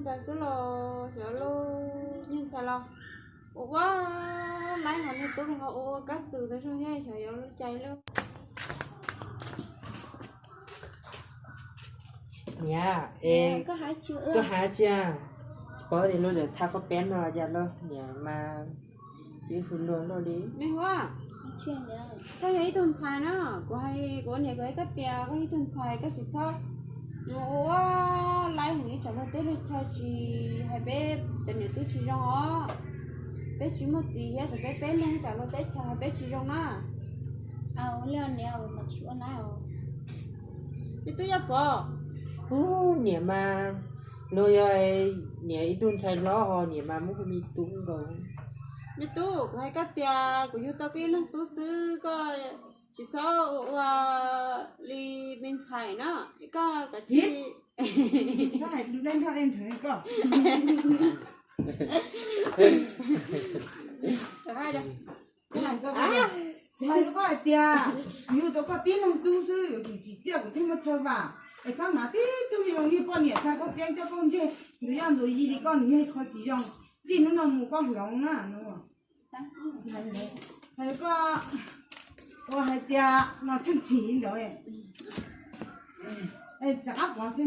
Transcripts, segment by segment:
xài số lo sợ lo nhân xài lo quá lấy họ nên tôi họ cắt từ tới rồi hay sợ nó chạy luôn nhà có hai chưa có thì lúc giờ tha có bén rồi giờ lo nhà mà đi hùn luôn lo đi mấy hoa cái ấy tuần xài nó của hay của nhà cái cắt tiền cái ấy tuần xài cái chuyện sao quá lấy những cái chỗ mà tết cho chị hai bé tình này tôi chỉ trong ó bé chỉ một gì hết rồi bé lên chỗ mà tết cho hai bé chỉ trong nó lên nèo mà chịu nào thì tôi nhập bỏ nhà mà rồi nhà ít tuần xài lo ho nhà mà muốn mi tung rồi mi tu hay cắt tiền của yêu tao cái lăng tu sư có chỉ sao li bên xài nó có cái gì nó hay đi lên theo em thấy có hai đây hay có ai tia nhiều đó có tiếng không tu sư chỉ tiếc của thêm một thôi mà ở trong nào tí tu nhiều như con nhẹ thay có tiếng cho con chơi người ăn rồi gì thì con như khó chỉ trong chỉ nó nằm một con hưởng nè đúng không hay có hai tia nó chân chỉ rồi ê đã áp vào thế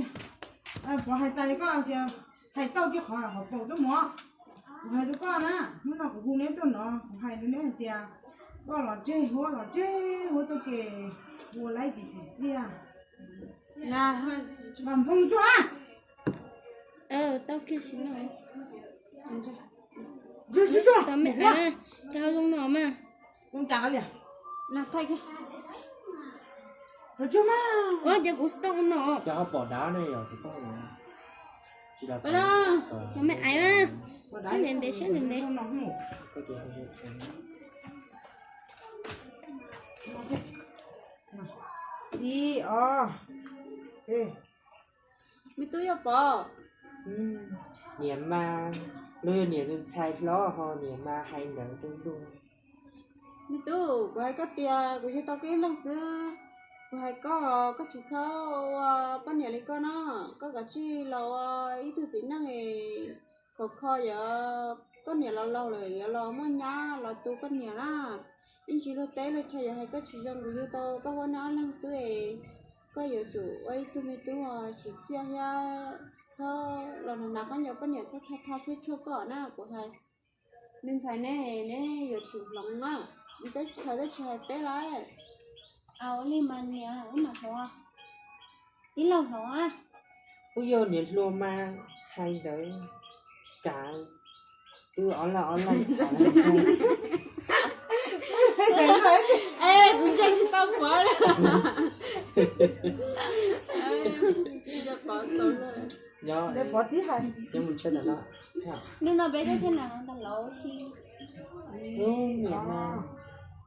bỏ hai tay có kìa hai tao chứ khỏi họ tổ cái mỏ hai đứa con á nó nào cũng không lấy tôi nó hai đứa này tia có là chơi hố tôi kì hố lấy chỉ nè làm phong cho tao kia xin nói cho tao mẹ à tao không nó mà con chả liền nè thay cái cho mà giờ cũng tao không nó cho bỏ đá này rồi sẽ có chỉ là bây giờ tao mẹ ai mà xin lên đây có chuyện đi ê mi tu nhập bỏ nhà mà nơi nhà tuần xài lo ho nhà mà hay nở đúng đúng mi tu của hai cắt tiền của yêu tao cái lăng sư của hai có chỉ sao ban nhà lấy con nó có cả chi là ý tưởng chính năng ấy khó giờ con nhà lâu rồi lo mới nhá lo tu con nhà na in chỉ lo té lo chơi hay có chỉ trong của tôi bao nhiêu nó lăng sư ấy có nhiều chủ ấy tôi mới tu chỉ chia ra cho lần nào có nhiều con nhà sẽ thay thế cho cỏ na của hai nên xài này nhiều chủ lòng á đi tới thời chơi bé lại đi mà nè mà hoa đi lâu hoa bây giờ nhà luôn mà hay nở cả từ online chung ê cũng chơi tao quá giờ bỏ tao rồi nhớ để bỏ tí hành nhưng mình chơi là nó nên nó bé thế nào tao lẩu xí nhà mà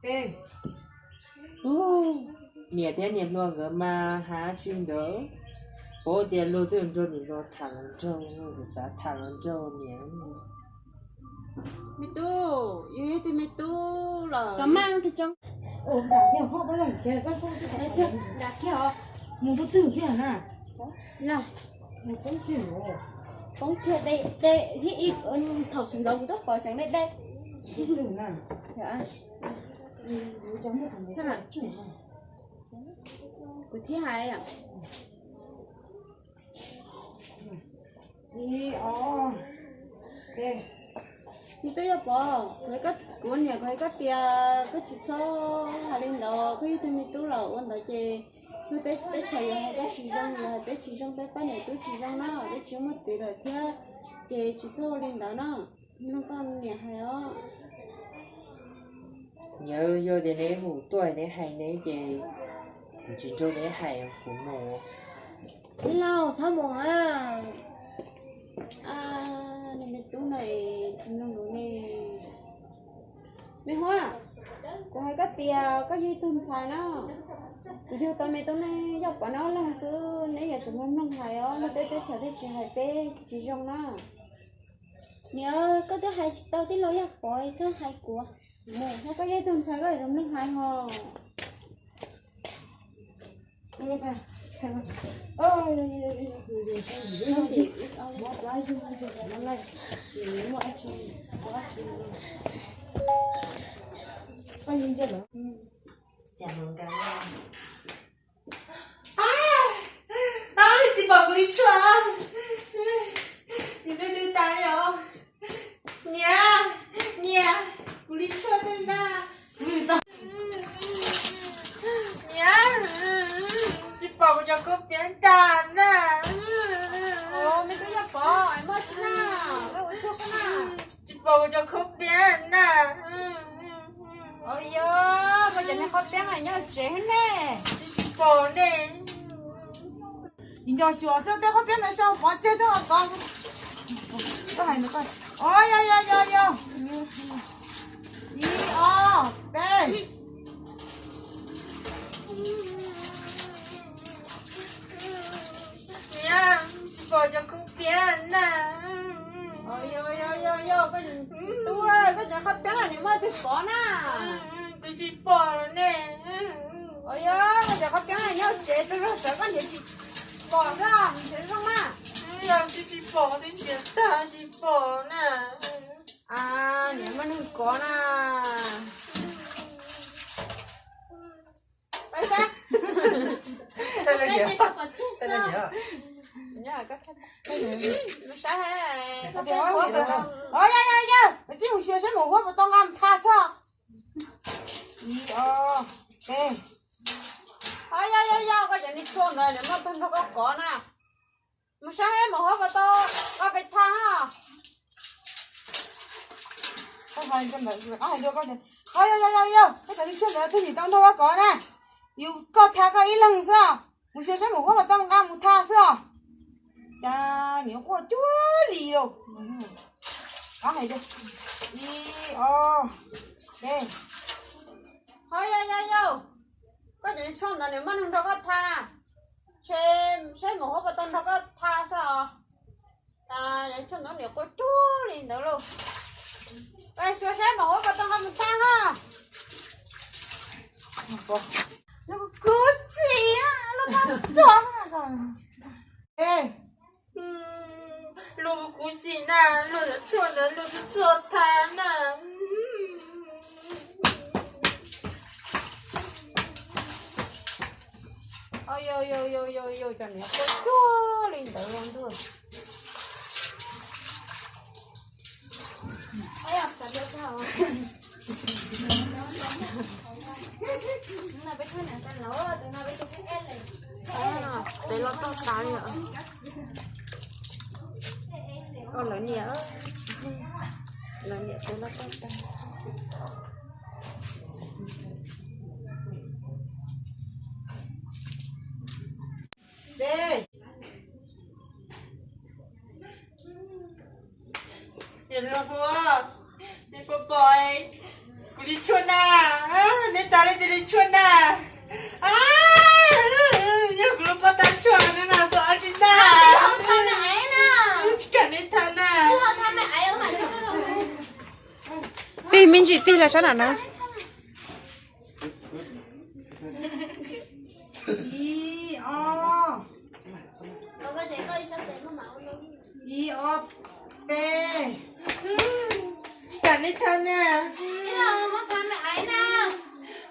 ê nhà thế nhà luôn cơ mà há chim đỡ bố tiền luôn tôi cho mình lo thằng trâu nó sẽ xả thằng trâu nhé mi tu yêu thì mi tu là có mang thì trong đã nhiều họ có làm chơi con xong cái chưa đã kiểu một bữa tử kia nè nào một con kiểu bóng kia đây thì ít thầu sừng đầu đó có chẳng đây tử nè dạ cháu một thằng thế nào của thứ hai à đi ê mi tu nhập bỏ cái cắt của nhà cái cắt tiền cái chỉ số hai bên đó cái thì mi tu là ôn đó chơi nó tết chơi hay tết chỉ trong là tết chỉ trong tết bán này tết chỉ trong nó tết chỉ một chỉ rồi thế chơi chỉ số lên đó nó con nhà hay á nhớ vô để nấy ngủ tuổi nấy hay nấy gì chỉ cho nấy hay của mồ đi lâu sao mồ này mi tu này trong nó này mấy hoa có hai cắt tiền có dây thun xài nó dù tao mày tao này dọc quả nó là xưa nãy giờ tụi nó hài ó nó tết thời tết chỉ hài bé chỉ trong nó nhớ có thứ hai tao tí lối giặc bội thứ hai của nó có dây thun xài cái trong nước hài hồ Ôi, thì ai dùng nó này chỉ mua ăn chín có nhìn chưa nữa chào mừng cả nhà. Chị bảo cô đi chợ. Chị đi đưa tay rồi. Nhà, cô đi chợ đây nè. Nhà, chị bảo cho cô biến đàn nè. Ồ, mình cứ nhập bỏ, ai mất chứ nào, cái uống thuốc nào. Chị bảo cho cô biến nè. Ôi dơ, bây giờ nó không biết ai nhớ trẻ nè. Chị bảo nè. nhìn cho sửa sao thế không biết là sao bỏ chết đó con có hay nữa coi ôi yo đi đây Nhà, chị bảo cho cô biến nè. Ôi yo, cái tôi ơi, cái giờ không biết ai nhớ thì bỏ nè. Tôi chị bỏ rồi nè. Ôi dơ, bây giờ không biết ai nhớ trẻ tôi rất sợ con gì bỏ ra, mình sẽ không à. Làm chị bỏ thì chết ta chị bỏ nè. À, nếu mà không có nè. Bây giờ. Đây là Cái gì? sao có chết Đây là gì sao? ạ? Nhớ cái nó sẽ hay. ôi yo我这种学生我不懂俺们他啥一二三 Ôi yo, cái giờ đi trốn rồi, nếu mà tôi không có nè. Mà sẽ hay mà hốt vào tôi, có phải tha ha. không phải chân đấy ai đưa con này ôi yo cái cái đi chuyện đấy thì tao đâu có nè yêu có thà cái ý lần sao một学生我不懂俺们他啥cha nhiều quá chúa lì đâu có hay chưa đi đây Ôi yo, cái giờ đi trốn rồi, nếu mà không có tha nè. Xem mà hốt vào tôi không có tha sao. À, giờ trốn nó nếu có chú liền nữa luôn. Ê, xưa xem mà hốt vào tôi không tha ha. nó có cứ gì á nó nằm đó rồi ê Lô cú xì nè, lô đã chọn nè, lô đã chọn thà nè. Ôi yo, cho nên có chú liền nữa luôn thôi. Ôi ya, sao được sao? Nó bị thôi nè, tao nấu rồi, tụi nó bị tụi cái này. À, để lo tao cá nữa. Còn lấy nhẹ. Lấy nhẹ để lo tao cá. đây Nhìn lô hùa, đi bò bòi. Cú đi chua nè, nên ta lên đi chua nè. Nhưng cú lô ta chua nè mà bỏ chị nè. Không thay mẹ ấy nè. Chỉ cần đến thân nè. Không thay mẹ ấy mà sao nó đâu. Tí mình chỉ tí là sao nào nữa? đi Cậu có thể coi sao để nó mạo luôn. đi b Chỉ cần đến thân nè. Cái nào không thay mẹ ấy nè.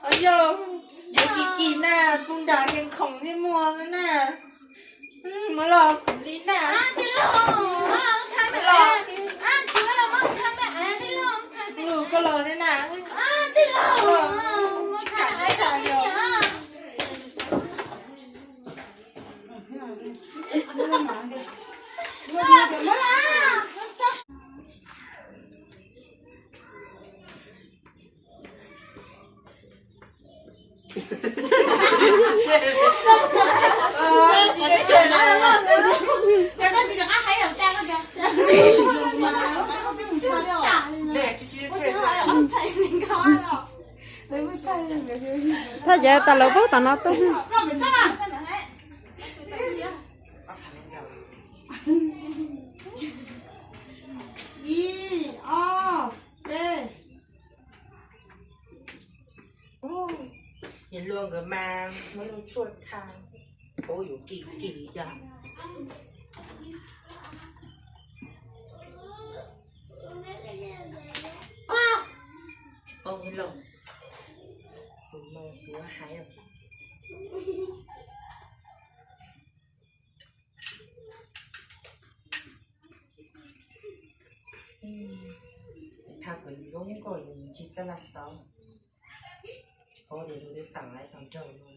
Ôi dồi, giờ kỳ nè, cũng đã kèn khổng đi mua rồi nè. Mới lò cũng đi nè. Đi luôn. Thay mẹ ấy. Chỉ là mất thay mẹ ấy đi luôn. Lù có lò đấy nè. Đi luôn. Thay mẹ ấy đâu cái gì hả? nó làm mà đi nó đi được mất Chị đã chơi nè. cái đó chỉ được ai hay làm cha nó kìa mà nó không biết mình chơi đâu Để chị đã chơi nè. Thầy mình coi rồi. đấy mới tay người Thôi giờ tao lỡ bớt tao nó tốt. nó phải chắc à Sao mẹ ấy? đi b Nhìn luôn rồi mà nó luôn chuột thang. Ôi dồi kỳ vậy. bữa hay không thà cứ giống coi chỉ ta là sao có để nó tặng lại tặng trời luôn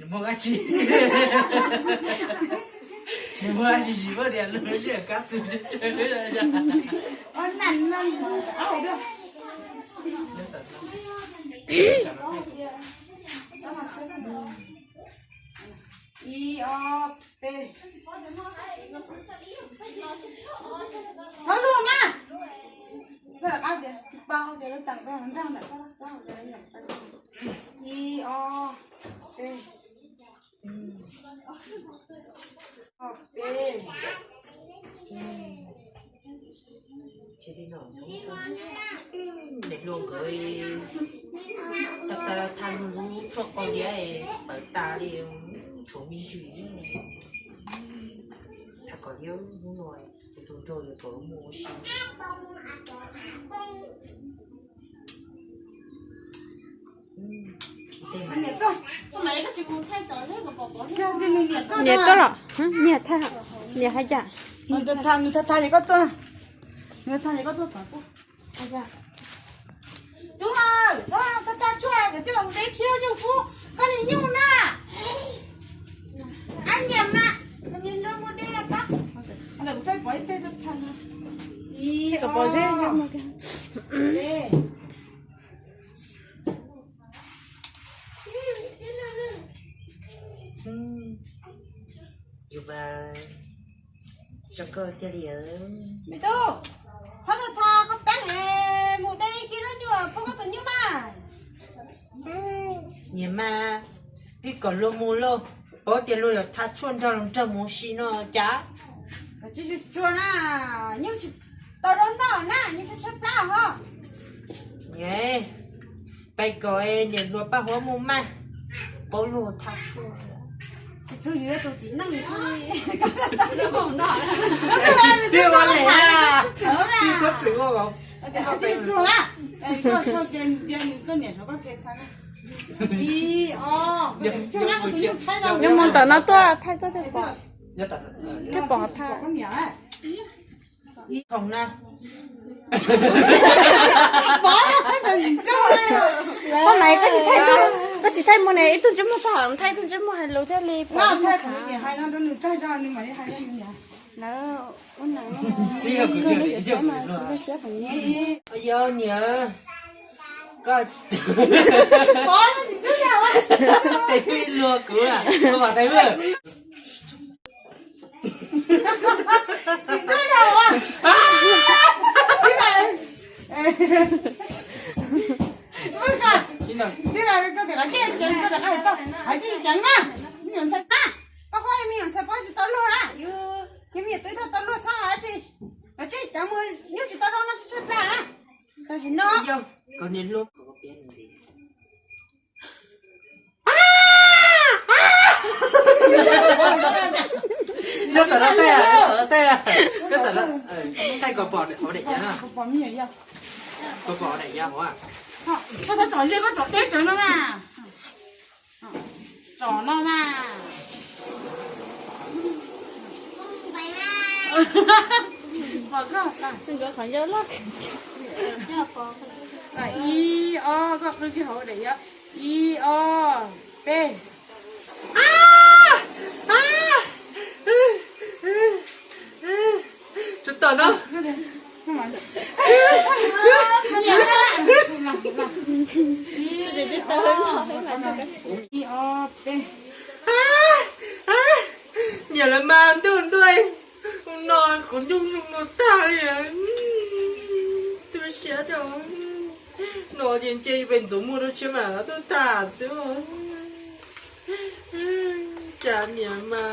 mua cái gì mua cái gì chỉ có tiền luôn chứ cá từ chơi rồi nha năn áo này được I O P thôi luôn nha đây là áo gì bao giờ nó tặng ra nó đang lại có sao để nhận I O P O P chỉ đi nổi để luôn cái ta tham lũ cho con đĩa bởi ta đi chỗ mình chửi ta có yêu đúng rồi tôi rồi là chỗ mua xí nhẹ to mày có chịu muốn thay đổi đấy của bỏ cho thì nhẹ to nhẹ to rồi nhẹ tha nhẹ hay chả mìnhจะทานจะทานอย่างก็ตัวเนี่ยทานอย่างก็ตัวก่อนปุ๊บอาจารย์จุ๊บว้าวตาช่วยเดี๋ยวจะลงได้เคี้ยวอยู่ปุ๊บก็นี่ยุ่งหน้าอันเยี่ยมนะอันนี้น้องโมเดลปะอันนี้กูใช้ปล่อยเต้จะทานนะอีก็ปล่อยเต้จะมาแกอยู่บ้านช็อกโกแลตเดียว ไม่ตู้เขาจะทาเขาแป้งหมูได้กินแล้วอยู่พวกเขาตัวนี้มา nhà ma đi còn lô mua lô có tiền lô là thắt chuồn theo lòng trầm mua xí nó chá cái chú chua na nhưng chú tao đó nó na nhưng chú sắp ra hả nhé bay coi nhà lúa ba hoa mua ma bố lúa thắt chuồn chú nhớ tôi chỉ năng thì các tao nó không nọ tiêu ăn lẻ à chở ra tiêu có chữ không cái chua na cái cái nhảy số cái thằng đi cái chua na cái nhung trái đâu nhưng mà tao nó to thay to thì bỏ nhất tận cái bỏ tha con nhảy không na bỏ cái gì chơi con này có chỉ thay một này ít tôi chỉ một thằng thay tôi chỉ một hai lô thay li nó thay cái hai nó đừng thay ra nhưng mà hai nó nhảy nó con này đi học nó cái nó chuyện mà nó sẽ phải nhé bây giờ nhớ có bỏ nó thì cứ nào á tay lúa cửa à không phải tay lúa thì cứ nào á cái này chính là đi nào cái cái cái cái cái tao hãy chỉ chẳng na mình nhận sai ta bác ơi mình nhận sai bác chỉ tao luôn à như như bây giờ tôi tao luôn sao hả chị hả chị chẳng muốn nếu chỉ tao luôn nó sẽ ra à tao chỉ nó bây giờ còn nên lúa có biết gì nhất tận nó tay à nhất tận nó tay à nhất tận nó tay có bỏ để họ để nhá bỏ mình vậy có bỏ để nhá hả có sao trò gì có trò tết trò nó mà trò nó mà bỏ không đừng có khỏi nhớ lắm là I O có cái hậu để á I O P chút tận đâu không phải I O P nhiều là màตื่tuổi nó còn nhung nhung nó ta đi tôi sẽ đâu nó nhìn chơi bên giống mua đâu chứ mà tôi ta chứ chả nhà mà